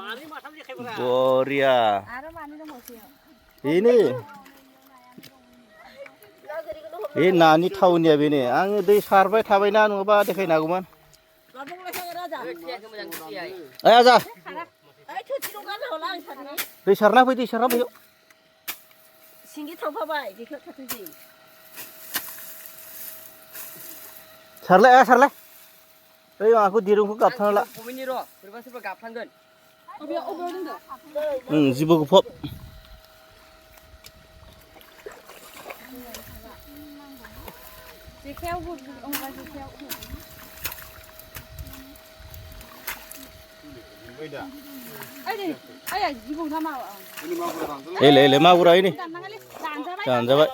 बरिया बेनो बे नानि थावनिया बेनो आङो दै सारबाय थाबायना नङाबा देखायनो हागौमोन ओइ आजा दै सारना फै सिंगि थांफाबाय बेखौ थाथोंसै सारलाय ओइ माबाखौ दिरुंखौ गाबथाना ला जिबौखौ फब एले मागुरा ini दानजाबाय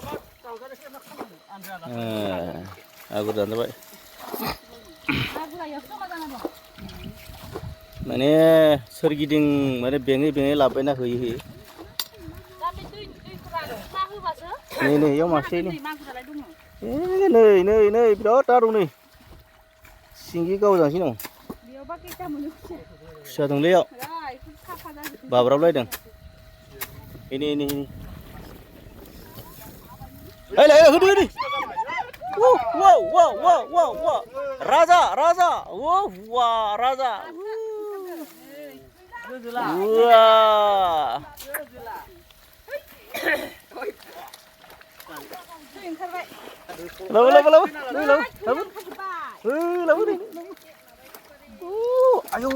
आगुर दानजाबाय माने सोरगिदिं माने बेङै लाबोना होयो नै याव मासे नै बिराद दा दं नै सिंगि गावजांसि दं खुसिया दंलै याव बाब्राबलायदों ini होदो wow raja wah raja wah labu ayo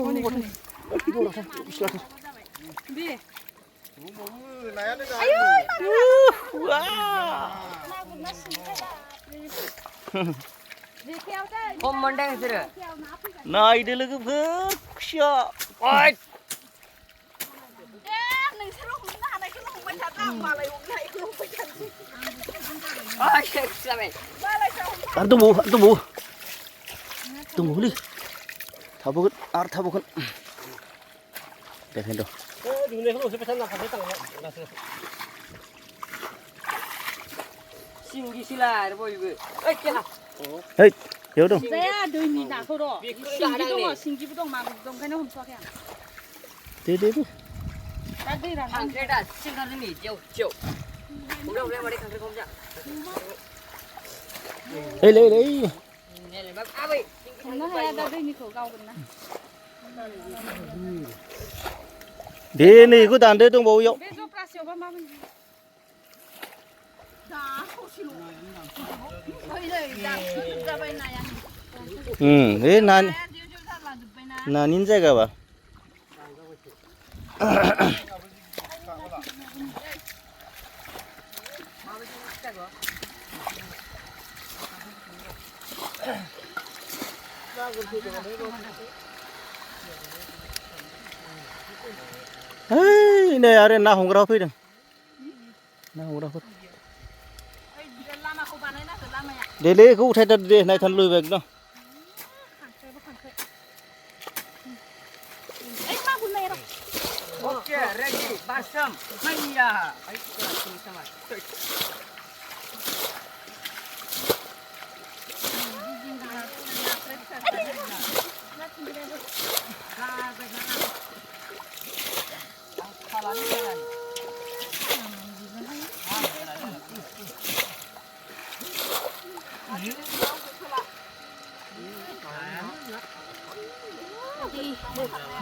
नायदो लोगोफोर खुसिया दंबावोलै थाबावगोन देखायनो सिंगिसिलार बयबो ओइ बेयाव दं जाया दैनि नाखौ र' सिंगिबो दं मागुर दं ओंखायनो हमथ'वाखै आं दे दा दै रानहां खांख्राइ सिंगारनि नि जेव उमरा मारै खांख्राइ हमजा ओइ आबै हमनो हाया दा दैनिखौ गावगोन ना दे नै इखौ दानदो दंबावो इयाव बे जफ्रासेयावबा माबायदि दा ससेल' जाबाय नाया बे नानिनो जायगाबा नै आरो ना हमग्रा फैदों ना हमग्राफोर देलै बेखौ उथायथार दे नायथारनो लुबैबाय एकदम ओके रेडि बासम मैया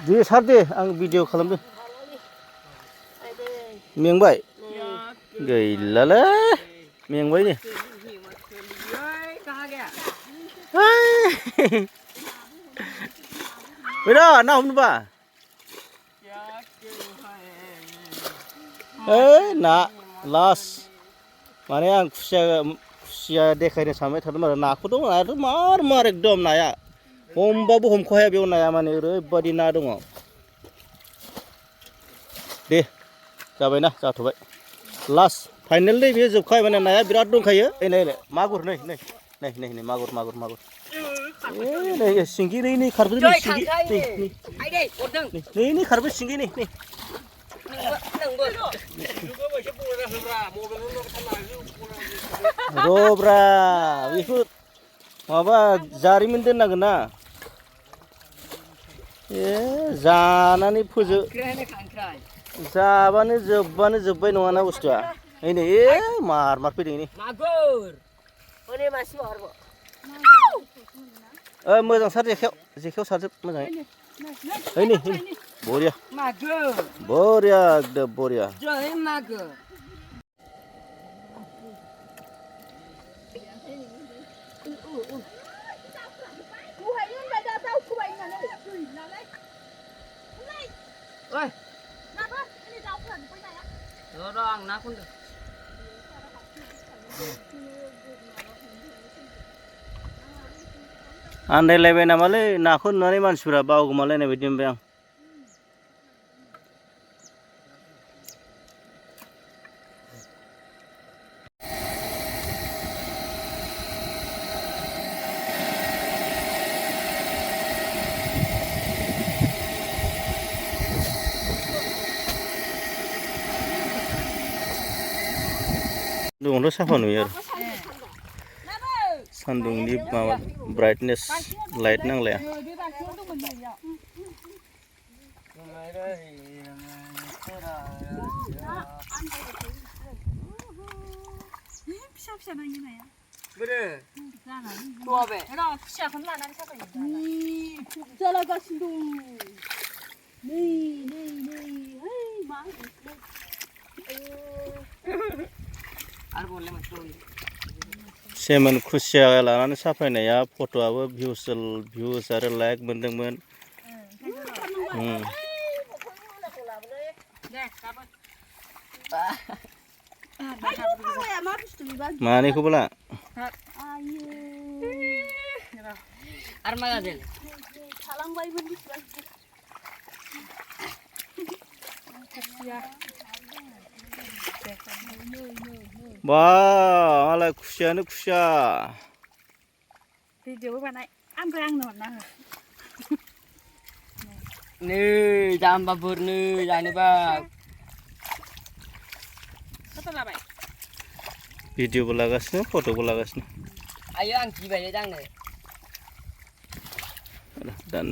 दे सार दे आं भिडिअ खालामदों मेंबाय गैलालै मेंबाय ने बेरा ना हमनोबा ना लास्ट माने आं खुसिया देखायनो सानबाय थादोंमोन आरो नाखौ दं नायाथ' मार एकदम नाया हमबाबो हमख'हाया बेयाव नाया माने ओरैबायदि ना दङ दे जाबायना जाथ'बाय लास्ट फाइनेल नै बेयो जोबखाबाय माने नाया बिराद दंखायो नै मागुर नै मागुर नै सिंगि नै खारबो सिंगि नै खारबो सिंगि नै रब्रा बेखौ माबा जारिमिन दोननांगोन ना ए जानानै फोजो खांख्राइ जाबानो जोब्बाय नङाना बुस्थुआ नै मार फैदों नै मागुर ओरै मासे मारबो मोजां सार जेखायाव सारजोब मोजाङै नै बरिया मागुर बरिया एकदम बरिया जय मागुर Ôi, rồi ăn na con được. आन्दायलायबाय नामालै नाखौ नुनानै मानसिफोरा बावगोमालायनाय बायदि मोनबाय आं सान्दुंआवथ' साफा नुयो आरो सान्दुंनि माबा ब्राइटनेस लाइट नांलाया फिसा नायो नाया बोरो थुआबे र' फिसाखौनो लानानै साफायो जालागासिनो दं नै मा आरो बोनले मोनसे सेमोन खुसिया लानानै साफायनाया फट'आबो भिउस आरो लाइक मोनदोंमोन मानिखौबो ला आरो मा जादों बा मालाय खुसियानो खुसिया भिडिअबो बानाय ओमफ्राय आंनो हरना हो नै जाम्बा बोरनै जानोबा फट' लाबाय भिडिअबो लागासिनो फट'बो लागासिनो आयो आं गिबायलै दांनो दान